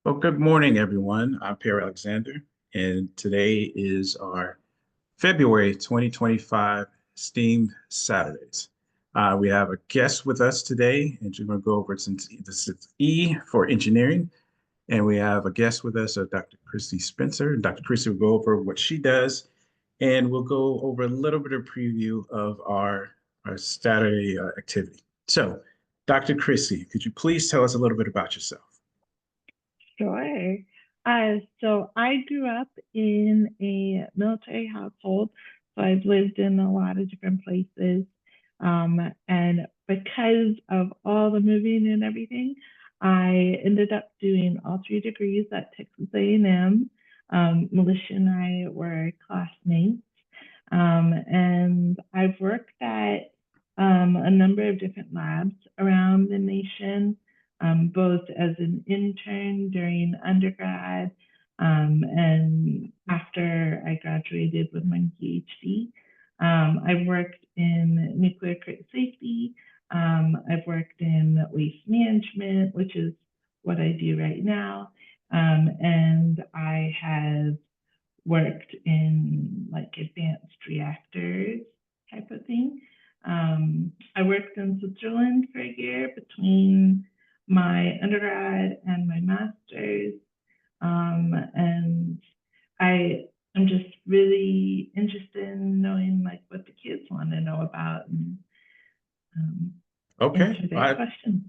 Well, good morning, everyone. I'm Pierre Alexander, and today is our February 2025 STEAM Saturdays. We have a guest with us today, and we're going to go over since this is E for engineering, and we have a guest with us, Dr. Kristy Spenser. And Dr. Kristy will go over what she does, and we'll go over a little bit of preview of our Saturday activity. So, Dr. Kristy, could you please tell us a little bit about yourself? Sure. So I grew up in a military household, so I've lived in a lot of different places. And because of all the moving and everything, I ended up doing all three degrees at Texas A&M. Militia and I were classmates. And I've worked at a number of different labs around the nation, both as an intern during undergrad and after I graduated with my PhD. I've worked in nuclear crit safety. I've worked in waste management, which is what I do right now. And I have worked in like advanced reactors type of thing. I worked in Switzerland for a year between my undergrad and my master's. And I am just really interested in knowing like what the kids want to know about and Okay, answer their questions.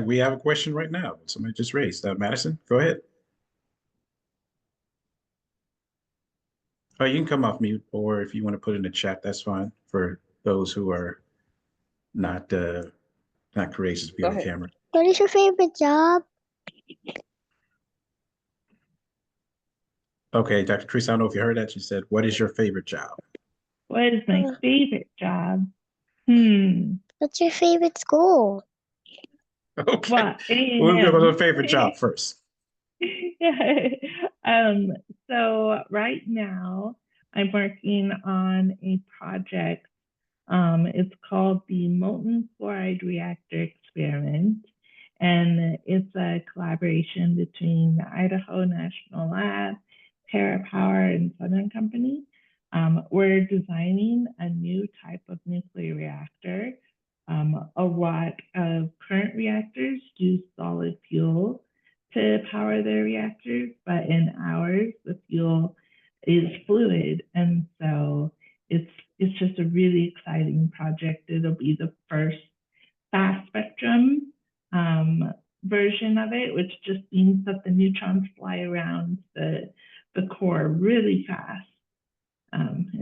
we have a question right now. Somebody just raised. Madison, go ahead. Oh, you can come off mute, or if you want to put it in the chat, that's fine for those who are not not courageous to be on the camera. What is your favorite job? Okay, Dr. Chris, I don't know if you heard that. She said, "What is your favorite job?" What is my favorite job? What's your favorite school? Okay, Well, we'll go to the favorite job first. So right now I'm working on a project. It's called the molten fluoride reactor experiment, and it's a collaboration between the Idaho National Lab, TerraPower, and Southern Company. We're designing a new type of nuclear reactor. A lot of current reactors use solid fuel to power their reactors, but in ours, the fuel is fluid. And so it's just a really exciting project. It'll be the first fast spectrum version of it, which just means that the neutrons fly around the core really fast.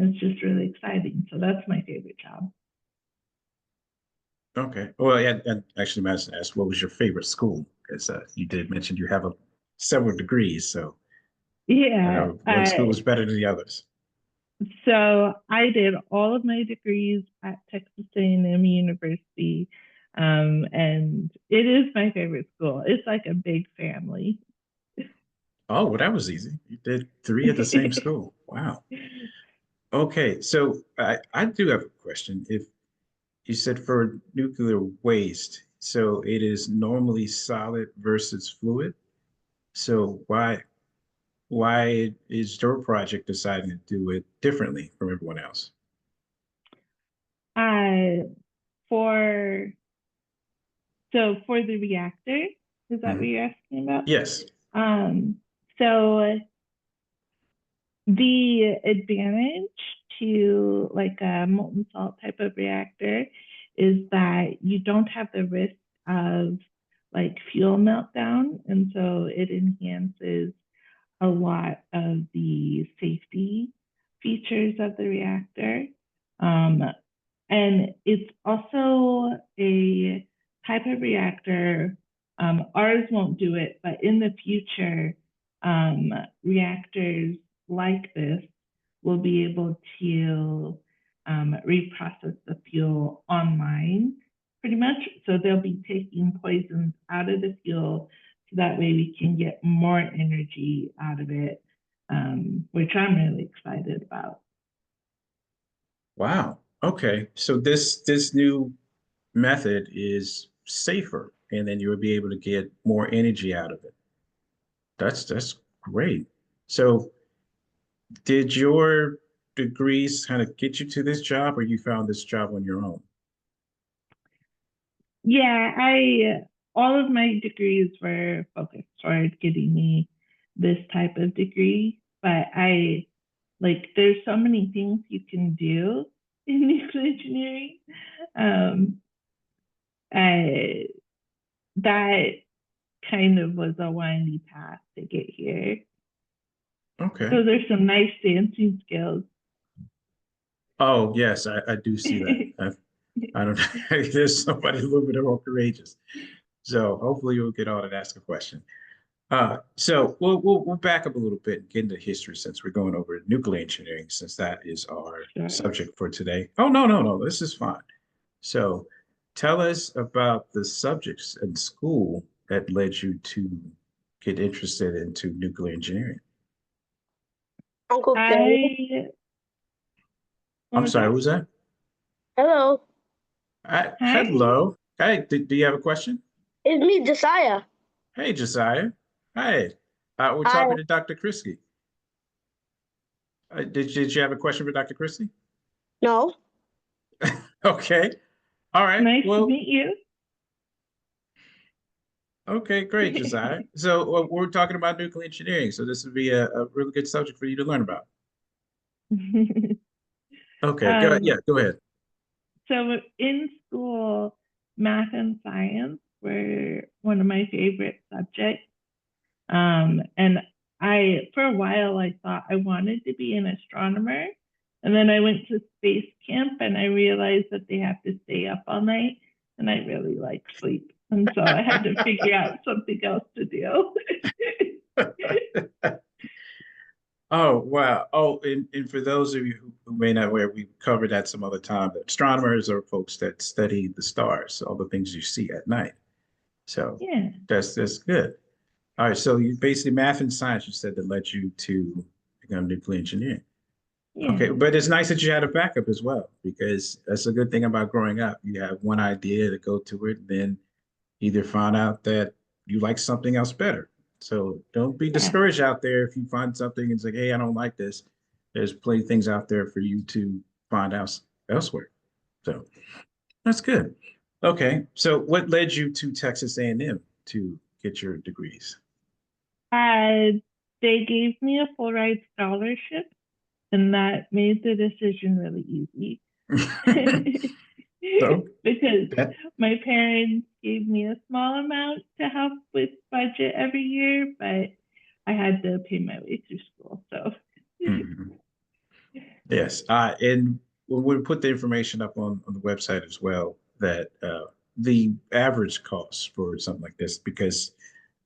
It's just really exciting. So that's my favorite job. Okay. Well, and actually, Madison asked, "What was your favorite school?" Because you did mention you have several degrees, so yeah, one school was better than the others. So I did all of my degrees at Texas A&M University, and it is my favorite school. It's like a big family. Oh, well, that was easy. You did 3 at the same school. Wow. Okay, so I do have a question. If you said for nuclear waste, so it is normally solid versus fluid. So why is your project deciding to do it differently from everyone else? For for the reactor, is that what you're asking about? Yes. So the advantage to like a molten salt type of reactor is that you don't have the risk of like fuel meltdown, and so it enhances a lot of the safety features of the reactor. And it's also a type of reactor. Ours won't do it, but in the future, reactors like this will be able to reprocess the fuel online pretty much. So they'll be taking poisons out of the fuel so that way we can get more energy out of it, which I'm really excited about. Wow. Okay. So this new method is safer, and then you will be able to get more energy out of it. That's great. So did your degrees kind of get you to this job, or you found this job on your own? Yeah, I all of my degrees were focused toward getting me this type of degree, but I like there's so many things you can do in nuclear engineering. Um, I, that kind of was a windy path to get here. Okay. So there's some nice dancing skills. Oh, yes, I do see that. I don't there's somebody a little bit more courageous. So hopefully you'll get on and ask a question. So we'll back up a little bit and get into history since we're going over nuclear engineering, since that is our Sure. subject for today. Oh, no, this is fine. So tell us about the subjects in school that led you to get interested into nuclear engineering. Uncle Jay. I What I'm was sorry, that? who's that? Hello. Hi. Hello. Hey, do you have a question? It's me, Josiah. Hey, Josiah. Hey, we're Hi. talking to Dr. Kristy. Did you have a question for Dr. Kristy? No. Okay. All right. Nice to Well, meet you. okay, great, Josiah. So we're talking about nuclear engineering. So this would be a really good subject for you to learn about. Okay, um, yeah, go ahead. so in school, math and science were one of my favorite subjects. And for a while, I thought I wanted to be an astronomer. And then I went to space camp and I realized that they have to stay up all night. And I really like sleep. And so I had to figure out something else to do. Oh, wow. Oh, and for those of you who may not aware, we covered that some other time. That astronomers are folks that study the stars, all the things you see at night. So Yeah. that's good. All right, so you basically math and science, you said that led you to become nuclear engineering. Okay, Yeah. but it's nice that you had a backup as well, because that's a good thing about growing up. You have one idea to go to it, and then either find out that you like something else better. So don't be Yeah. discouraged out there if you find something and it's like, hey, I don't like this. There's plenty of things out there for you to find out elsewhere. So that's good. Okay, so what led you to Texas A&M to get your degrees? They gave me a full ride scholarship, and that made the decision really easy. So Because that my parents gave me a small amount to help with budget every year, but I had to pay my way through school. So mhm. Yes, and we'll put the information up on the website as well that the average cost for something like this, because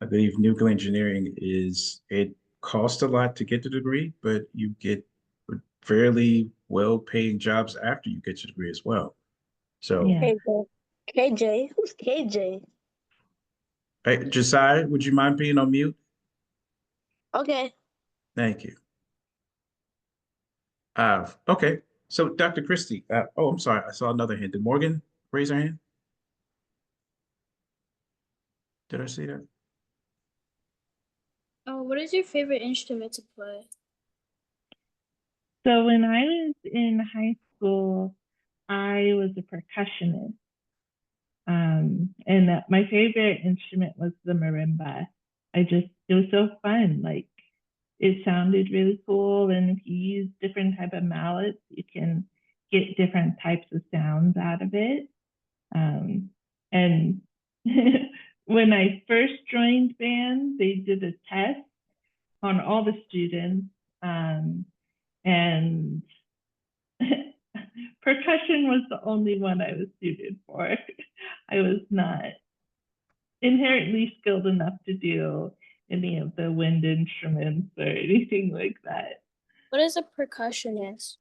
I believe nuclear engineering it costs a lot to get the degree, but you get fairly well-paying jobs after you get your degree as well. So, yeah. KJ. KJ. Who's KJ? hey, Josiah, would you mind being on mute? Okay. Thank you. Okay, so Dr. Christie, oh, I'm sorry, I saw another hand. Did Morgan raise her hand? Did I see that? Oh, what is your favorite instrument to play? So when I was in high school, I was a percussionist. And my favorite instrument was the marimba. It was so fun. Like it sounded really cool. And if you use different type of mallets, you can get different types of sounds out of it. And when I first joined band, they did a test on all the students. And percussion was the only one I was suited for. I was not inherently skilled enough to do any of the wind instruments or anything like that. What is a percussionist?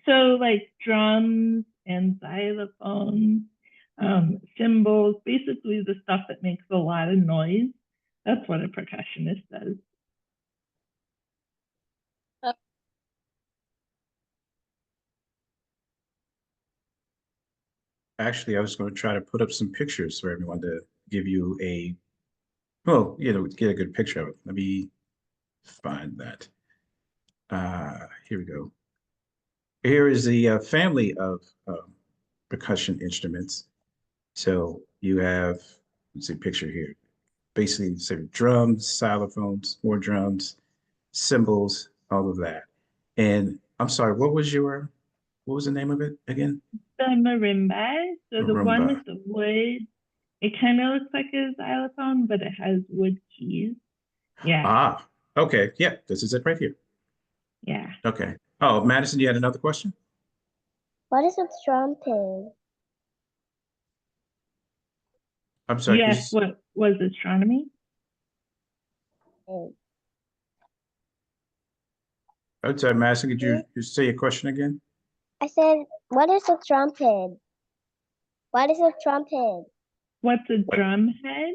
So like drums and xylophones, cymbals, basically the stuff that makes a lot of noise. That's what a percussionist does. Uh, Actually, I was going to try to put up some pictures for everyone to give you a Well, get a good picture of it. Let me find that. Here we go. Here is the family of percussion instruments. So you have, let's see, picture here. Basically, say drums, xylophones, more drums, cymbals, all of that. And I'm sorry, what was the name of it again? The marimba, so the one Roomba. with the wood, it kind of looks like a xylophone, but it has wood keys. Yeah, Ah, okay. Yeah, this is it right here. yeah. Okay. Oh, Madison, you had another question? What is a trumpet? I'm sorry, could you, Yes, what was astronomy? I'm sorry, Madison, could Hmm? you say your question again? I said, what is a trumpet? What is a trumpet? What's a What? drum head?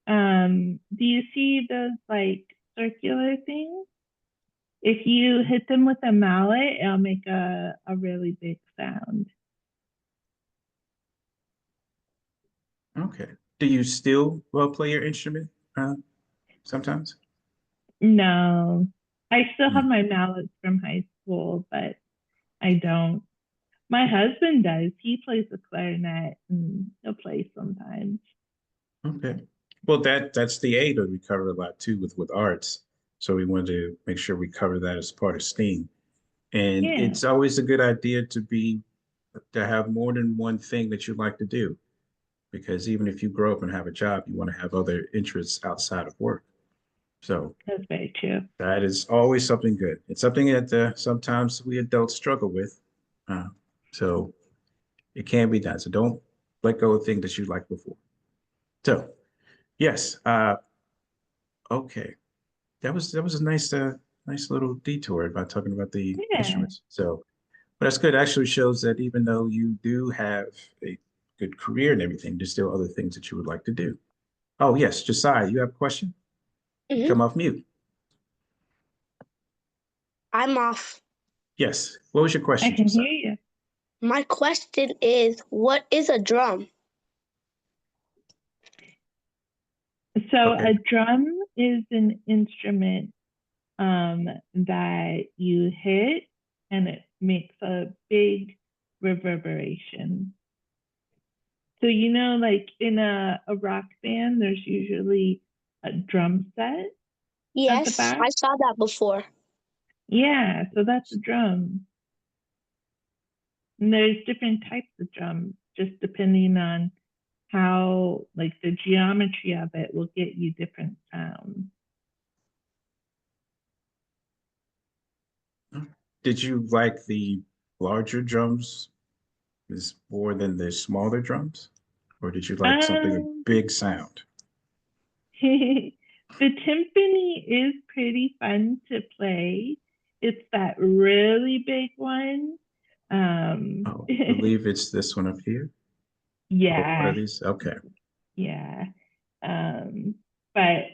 Do you see those like circular things? If you hit them with a mallet, it'll make a really big sound. Okay. Do you still play your instrument sometimes? No, I still have Hmm. my mallets from high school, but I don't. My husband does. He plays the clarinet and he'll play sometimes. Okay. Well, that's the A that we cover a lot too with arts. So we wanted to make sure we cover that as part of STEAM. And Yeah, it's always a good idea to have more than one thing that you like to do. Because even if you grow up and have a job, you want to have other interests outside of work. So that's very true. that is always something good. It's something that sometimes we adults struggle with. Uh, so it can be done. So don't let go of things that you liked before. So yes, okay. That was a nice little detour by talking about the Yeah. instruments. So, but that's good. Actually shows that even though you do have a good career and everything, there's still other things that you would like to do. Oh yes, Josiah, you have a question? You Hmm. come off mute. I'm off. Yes. What was your I question, can Josiah? hear you. My question is, what is a drum? So Okay. a drum is an instrument that you hit and it makes a big reverberation. So like in a rock band, there's usually a drum set at the Yes, back. I saw that before. Yeah, so that's a drum. And there's different types of drums, just depending on how, like, the geometry of it will get you different sounds. Did you like the larger drums is more than the smaller drums? Or did you like something a Um, big sound? the timpani is pretty fun to play. It's that really big one. Oh, I believe it's this one up here. Or one Yeah, of these. Okay. yeah. Um, but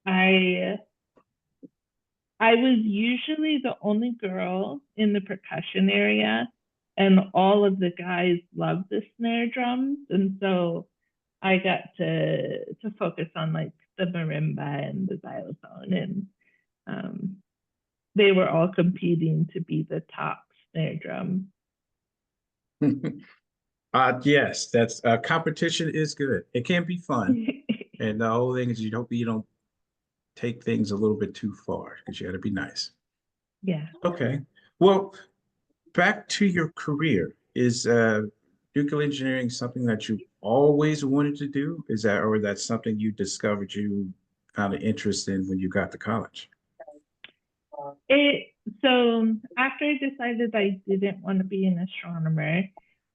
I I was usually the only girl in the percussion area, and all of the guys loved the snare drums, and so I got to focus on like the marimba and the xylophone, and um, they were all competing to be the top snare drum. Yes, that's competition is good. It can be fun. And the whole thing is you don't take things a little bit too far because you got to be nice. Yeah. Okay. Well, back to your career. Is nuclear engineering something that you always wanted to do? Is that or that's something you discovered you found an interest in when you got to college? It so after I decided I didn't want to be an astronomer,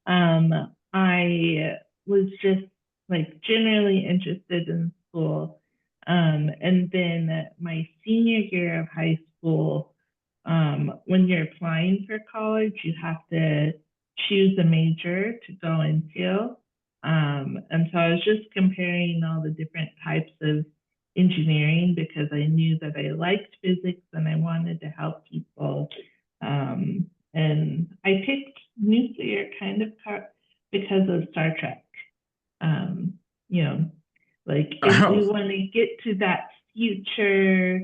I was just like generally interested in school. And then my senior year of high school, when you're applying for college, you have to choose a major to go into. And so I was just comparing all the different types of engineering because I knew that I liked physics and I wanted to help people. And I picked nuclear kind of because of Star Trek. Um, you know, Like if we Oh, want to get to that future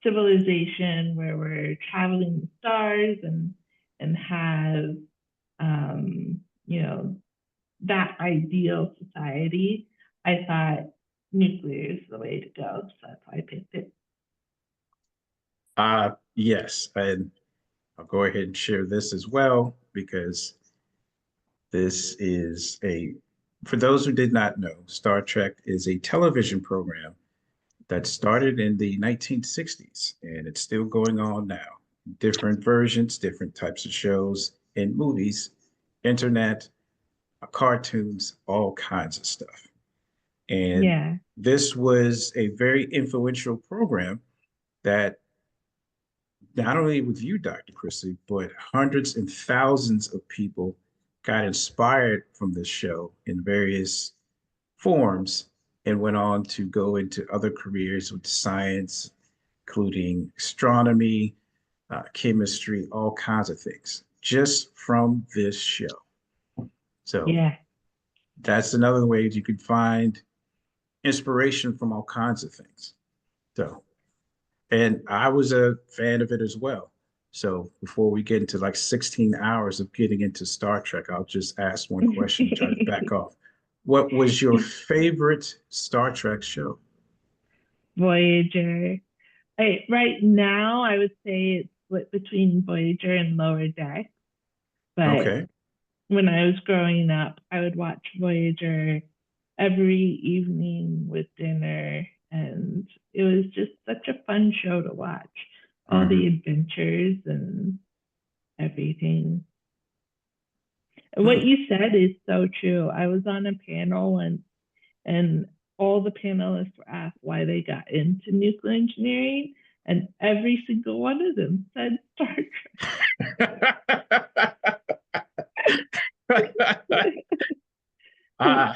civilization where we're traveling the stars and have you know, that ideal society, I thought nuclear is the way to go. So that's why I picked it. yes, and I'll go ahead and share this as well because this is for those who did not know, Star Trek is a television program that started in the 1960s and it's still going on now. Different versions, different types of shows and movies, internet, cartoons, all kinds of stuff. And Yeah. this was a very influential program that not only with you, Dr. Christie, but hundreds and thousands of people got inspired from this show in various forms and went on to go into other careers with science, including astronomy, chemistry, all kinds of things, just from this show. So Yeah. that's another way you can find inspiration from all kinds of things. So, and I was a fan of it as well. So before we get into like 16 hours of getting into Star Trek, I'll just ask one question and try to back off. What was your favorite Star Trek show? Voyager. Right now, I would say it's split between Voyager and Lower Deck. But Okay. when I was growing up, I would watch Voyager every evening with dinner. And it was just such a fun show to watch. All the Mhm. adventures and everything. What Hmm. you said is so true. I was on a panel and all the panelists were asked why they got into nuclear engineering, and every single one of them said Star Trek. uh,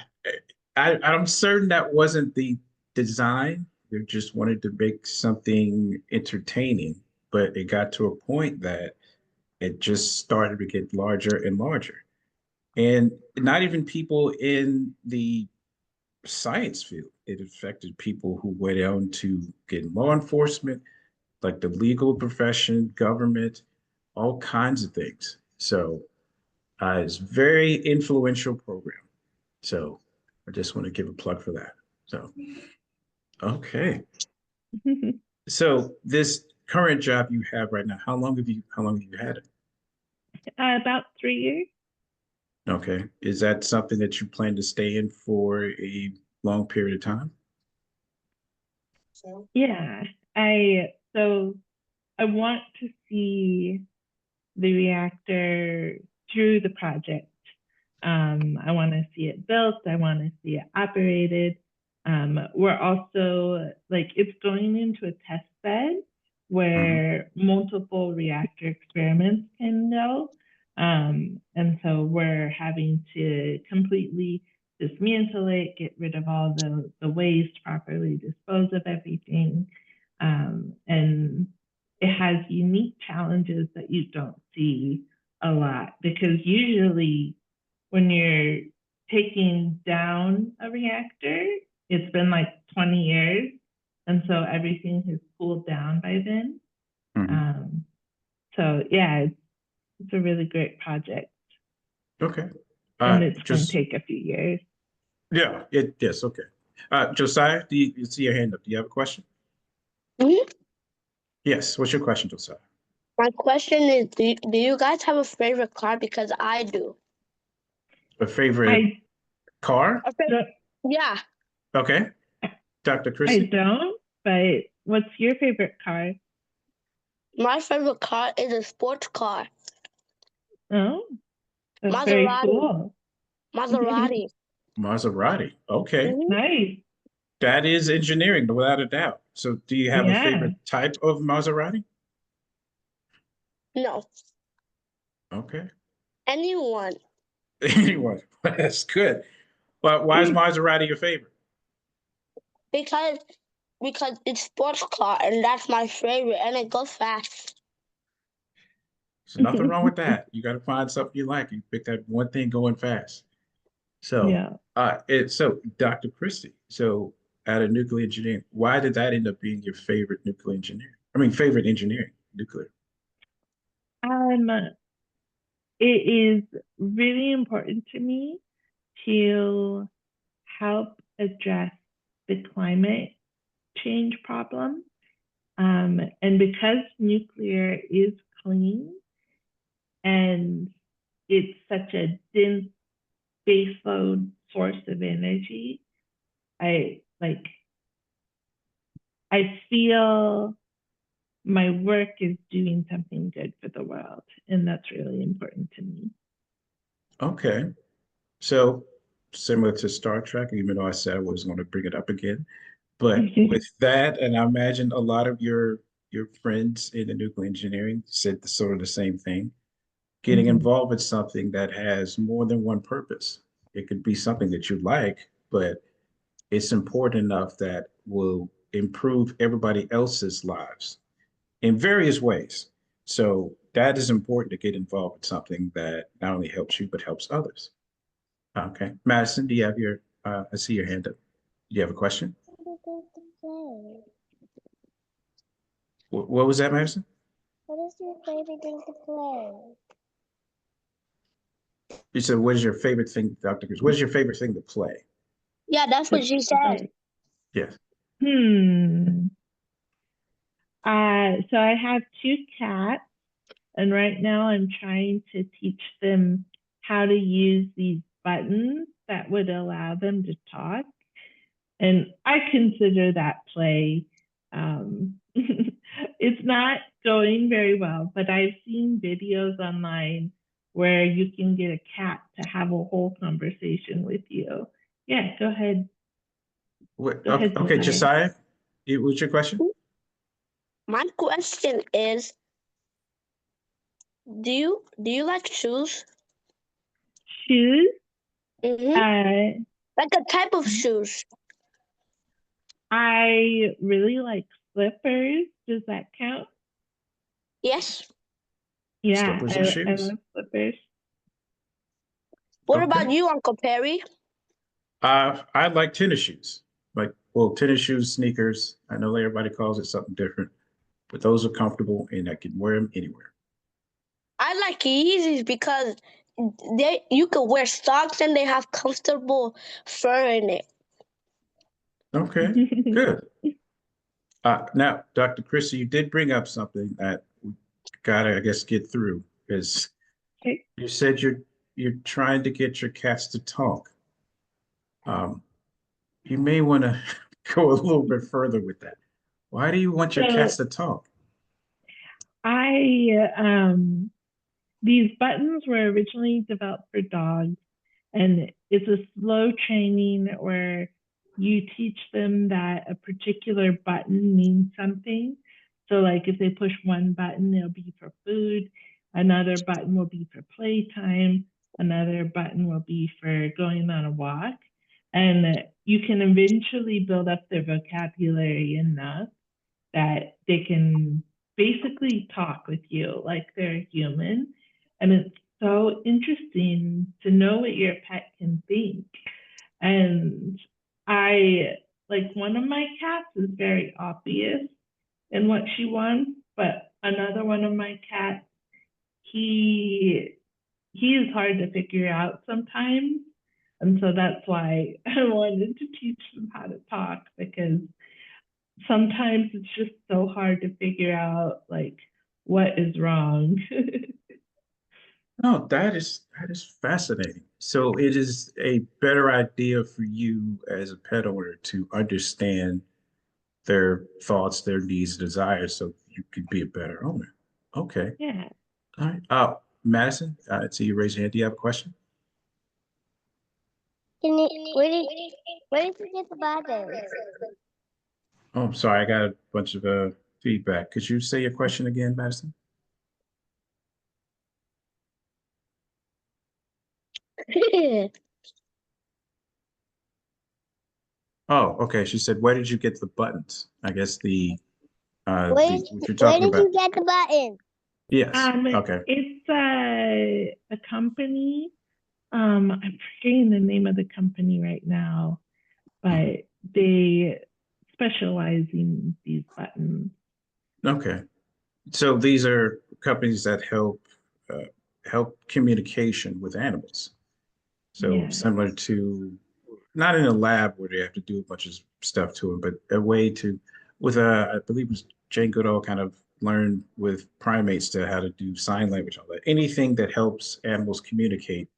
I'm certain that wasn't the design. They just wanted to make something entertaining, but it got to a point that it just started to get larger and larger. And not even people in the science field. It affected people who went on to get in law enforcement, like the legal profession, government, all kinds of things. So it's very influential program. So I just want to give a plug for that. So, okay. So this current job you have right now, how long have you had it? About 3 years. Okay. Is that something that you plan to stay in for a long period of time? Yeah. So I want to see the reactor through the project. I want to see it built. I want to see it operated. We're also like it's going into a test bed Hmm. where multiple reactor experiments can go. And so we're having to completely dismantle it, get rid of all the waste, properly dispose of everything. And it has unique challenges that you don't see a lot because usually when you're taking down a reactor, it's been like 20 years. And so everything has cooled down by then. Hmm. Um, so yeah, it's a really great project Okay. and it's going to Just take a few years. yeah, yes, okay. Josiah, you see your hand up? Do you have a question? Mhm. Yes. What's your question, Josiah? My question is, do you guys have a favorite car? Because I do. A favorite I car? Okay. don't, Yeah, Okay. Dr. I Christie? don't, but what's your favorite car? my favorite car is a sports car. Oh, that's very Maserati. cool. Maserati. Maserati. Okay. Hmm. Nice. That is engineering, without a doubt. So do you have a Yeah. favorite type of Maserati? No, Okay. anyone. Anyway, that's good. But why is Maserati your favorite? Because it's sports car and that's my favorite and it goes fast. There's nothing wrong with that. You got to find something you like. You pick that one thing going fast. So, Yeah. so Dr. Christie, so out of nuclear engineering, why did that end up being your favorite nuclear engineering? I mean, favorite engineering, nuclear. Um, it is really important to me to help address the climate change problem. And because nuclear is clean and it's such a dense baseload source of energy, I like I feel my work is doing something good for the world, and that's really important to me. Okay. So similar to Star Trek, even though I said I was going to bring it up again. But with that, and I imagine a lot of your friends in the nuclear engineering said the sort of the same thing. Getting Mhm. involved with something that has more than one purpose. It could be something that you like, but it's important enough that will improve everybody else's lives in various ways. So that is important to get involved with something that not only helps you, but helps others. Okay. Madison, do you have your, I see your hand up. Do you have a question? What was that, Madison? What is your favorite thing to play? You said, what is your favorite thing, Dr. Cruz? What is your favorite thing to play? Yeah, that's what she said. Yes. Hmm. So I have two cats, and right now I'm trying to teach them how to use these buttons that would allow them to talk. And I consider that play. It's not going very well, but I've seen videos online where you can get a cat to have a whole conversation with you. Yeah, go ahead. What, Go ahead, okay, Josiah. Josiah, what's your question? My question is, do you like shoes? Shoes. Mm-hmm. Uh, Like a type of shoes. I really like slippers. Does that count? Yes. Yeah, Slippers and I shoes. love slippers. What Okay. about you, Uncle Perry? I like tennis shoes. Like, well, tennis shoes, sneakers. I know everybody calls it something different, but those are comfortable and I can wear them anywhere. I like Yeezys because you can wear socks and they have comfortable fur in it. Okay, good. Now, Dr. Chrissy, you did bring up something that we gotta, I guess, get through is Okay. you said you're trying to get your cats to talk. Um, you may want to go a little bit further with that. Why do you want your cats So to talk? I these buttons were originally developed for dogs, and it's a slow training where you teach them that a particular button means something. So, like if they push one button, it'll be for food, another button will be for playtime, another button will be for going on a walk. And you can eventually build up their vocabulary enough that they can basically talk with you like they're a human. And it's so interesting to know what your pet can think. And I like one of my cats is very obvious in what she wants, but another one of my cats, he he is hard to figure out sometimes. And so that's why I wanted to teach them how to talk because sometimes it's just so hard to figure out like what is wrong. No, that is fascinating. So it is a better idea for you as a pet owner to understand their thoughts, their needs, desires, so you could be a better owner. Okay. Yeah. All right. Madison, I see you raise your hand. Do you have a question? Where did you get the buttons? Oh, I'm sorry. I got a bunch of feedback. Could you say your question again, Madison? Oh, okay. She said, "Where did you get the buttons?" I guess the what you're Where talking did you about. get the button? Yes. Okay. It's a company. I'm forgetting the name of the company right now, but they specialize in these buttons. Okay. So these are companies that uh, help communication with animals. So Yeah. similar to not in a lab where they have to do a bunch of stuff to them, but a way to I believe it was Jane Goodall kind of learned with primates to how to do sign language, all that. Anything that helps animals communicate,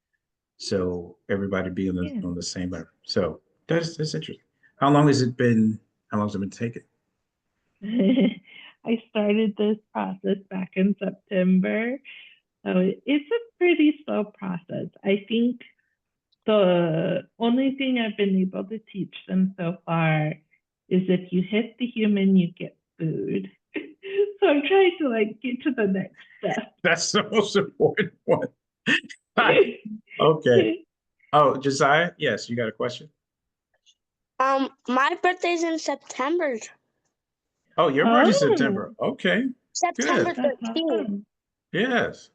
so everybody be Yeah. on the same level. So that's interesting. How long has it been? How long has it been taking? I started this process back in September. So it's a pretty slow process. I think the only thing I've been able to teach them so far is if you hit the human, you get food. So I'm trying to like get to the next step. That's the most important one. Okay. Oh, Josiah, yes, you got a question? My birthday's in September. Oh, your birthday's September. Oh, Okay, September good. that's 13th. awesome. Yes.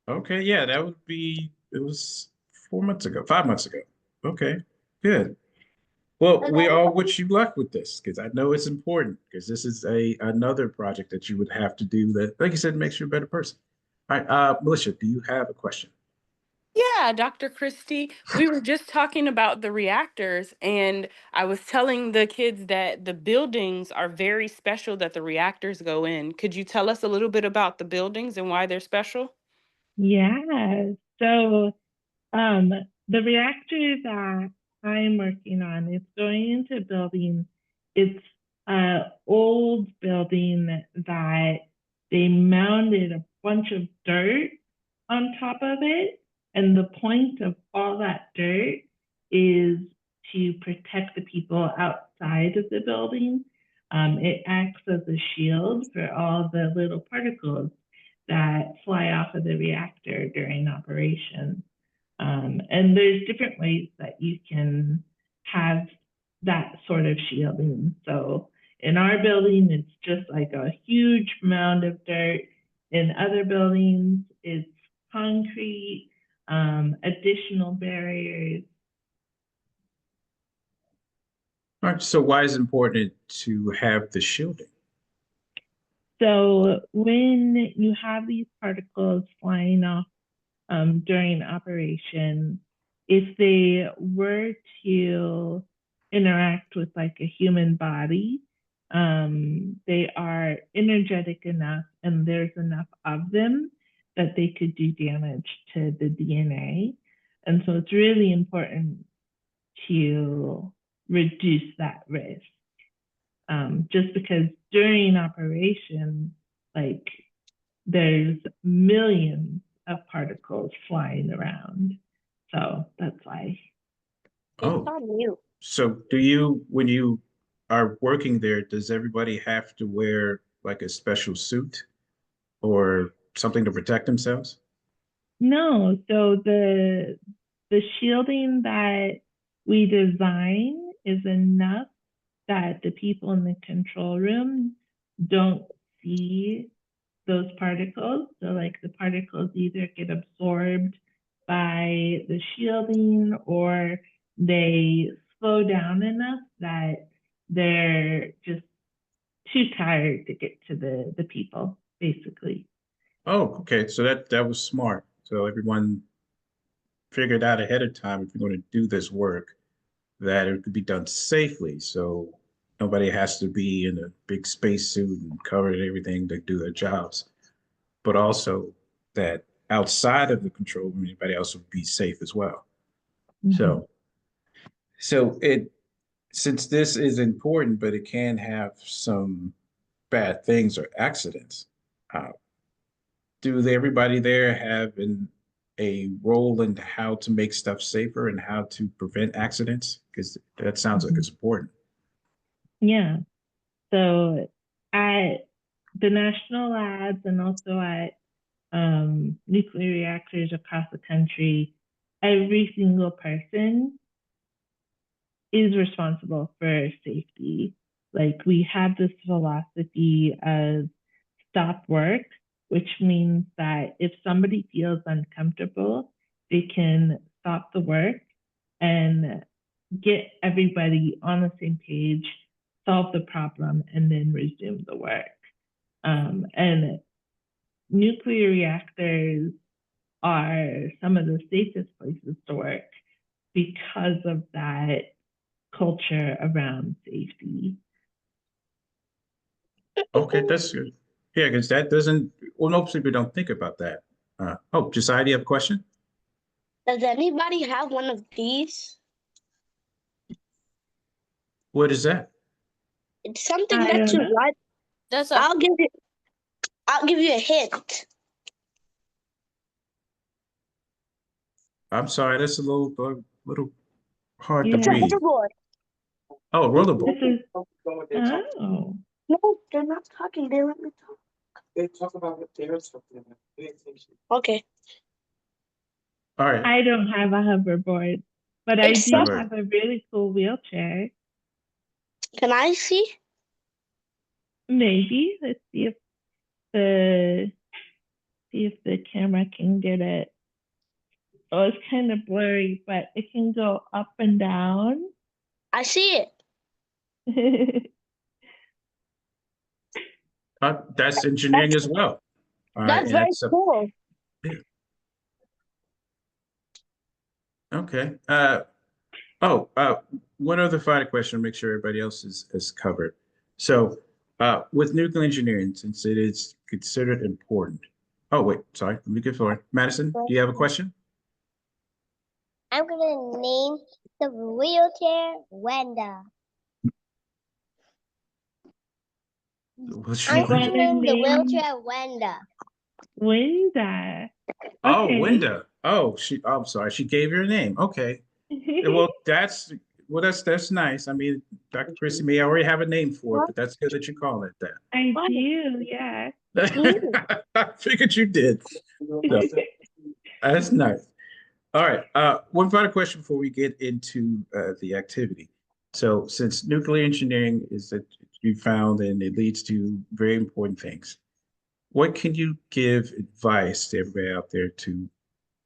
Okay, yeah, that would be, it was 4 months ago, 5 months ago. Okay, good. Well, And we all then wish you luck with this because I know it's important because this is another project that you would have to do that, like you said, makes you a better person. All right, Militia, do you have a question? Yeah, Dr. Christie, we were just talking about the reactors, and I was telling the kids that the buildings are very special that the reactors go in. Could you tell us a little bit about the buildings and why they're special? Yeah. So Um, the reactor that I'm working on is going into a building. It's an old building that they mounted a bunch of dirt on top of it. And the point of all that dirt is to protect the people outside of the building. It acts as a shield for all the little particles that fly off of the reactor during operation. And there's different ways that you can have that sort of shielding. So in our building, it's just like a huge mound of dirt. In other buildings, it's concrete, additional barriers. All right, so why is it important to have the shielding? So when you have these particles flying off during operation, if they were to interact with like a human body, they are energetic enough and there's enough of them that they could do damage to the DNA. And so it's really important to reduce that risk. Just because during operation, like there's millions of particles flying around. So that's why. it's Oh, on you. so when you are working there, does everybody have to wear like a special suit or something to protect themselves? No, so the shielding that we design is enough that the people in the control room don't see those particles. So like the particles either get absorbed by the shielding or they slow down enough that they're just too tired to get to the people, basically. Oh, okay. So that was smart. So everyone figured out ahead of time if you're going to do this work that it could be done safely. So nobody has to be in a big space suit and covered and everything to do their jobs. But also that outside of the control room, anybody else would be safe as well. Mm-hmm. So so it since this is important, but it can have some bad things or accidents. Uh, do everybody there have a role in how to make stuff safer and how to prevent accidents? Because that sounds like Mm-hmm. it's important. Yeah. So at the national labs and also at nuclear reactors across the country, every single person is responsible for safety. Like we have this philosophy of stop work, which means that if somebody feels uncomfortable, they can stop the work and get everybody on the same page, solve the problem, and then resume the work. And nuclear reactors are some of the safest places to work because of that culture around safety. Okay, that's good. Yeah, because that doesn't, well, most people don't think about that. Oh, Josiah, do you have a question? Does anybody have one of these? What is that? It's something I that don't you know. write. That's a I'll give you a hint. I'm sorry, that's a little hard to It's a Yeah. read. hoverboard. Oh, This rollerboard. is, oh, No, they're not talking. They let me talk. They talk about what they're talking about. Pay attention. Okay. All right. I don't have a hoverboard, but I It's do some- have a really cool wheelchair. Can I see? Maybe. Let's see if the camera can get it. Oh, it's kind of blurry, but it can go up and down. I see it. That's engineering as well. All right, That's and very that's cool. okay. One other final question, make sure everybody else is covered. So, with nuclear engineering, since it is considered important. Oh, wait, sorry, let me get forward. Madison, do you have a question? I'm gonna name the wheelchair Wenda. What's she I'm gonna gonna do? name the name wheelchair Wenda. Winda. Oh, Okay. Winda. Oh, I'm sorry, she gave your name. Okay. Well, that's nice. I mean, Dr. Christie may already have a name for it, but that's good that you call it that. I do, yeah. I figured you did. No, that's nice. All right. One final question before we get into the activity. So, since nuclear engineering is that you found and it leads to very important things, what can you give advice to everybody out there to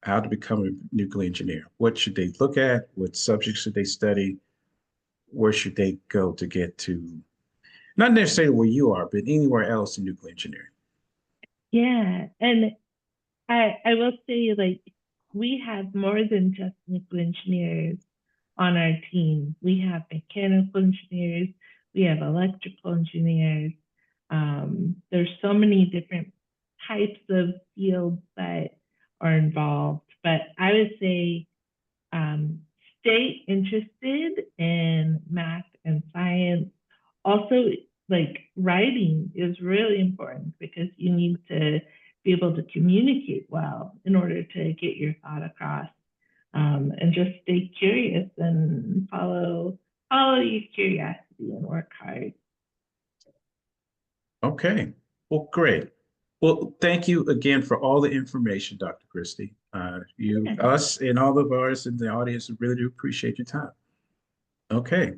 how to become a nuclear engineer? What should they look at? What subjects should they study? Where should they go to get to, not necessarily where you are, but anywhere else in nuclear engineering? Yeah, and I will say, like, we have more than just nuclear engineers on our team. We have mechanical engineers, we have electrical engineers. There's so many different types of fields that are involved, but I would say stay interested in math and science. Also, like writing is really important because you need to be able to communicate well in order to get your thought across. And just stay curious and follow your curiosity and work hard. Okay. Well, great. Well, thank you again for all the information, Dr. Christie. Us, and all of ours in the audience really do appreciate your time. Okay.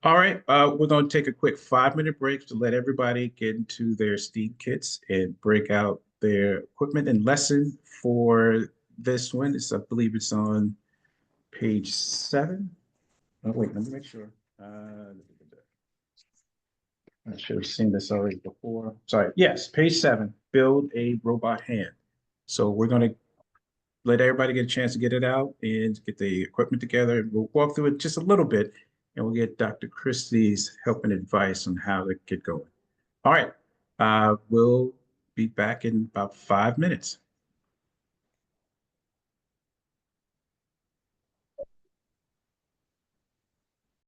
All right. We're going to take a quick 5-minute break to let everybody get into their STEAM kits and break out their equipment and lesson for this one. I believe it's on page 7. Oh, wait, let me make sure. I should have seen this already before. Sorry. Yes, page 7, build a robot hand. So we're going to let everybody get a chance to get it out and get the equipment together. We'll walk through it just a little bit and we'll get Dr. Christie's help and advice on how to get going. All right. We'll be back in about 5 minutes.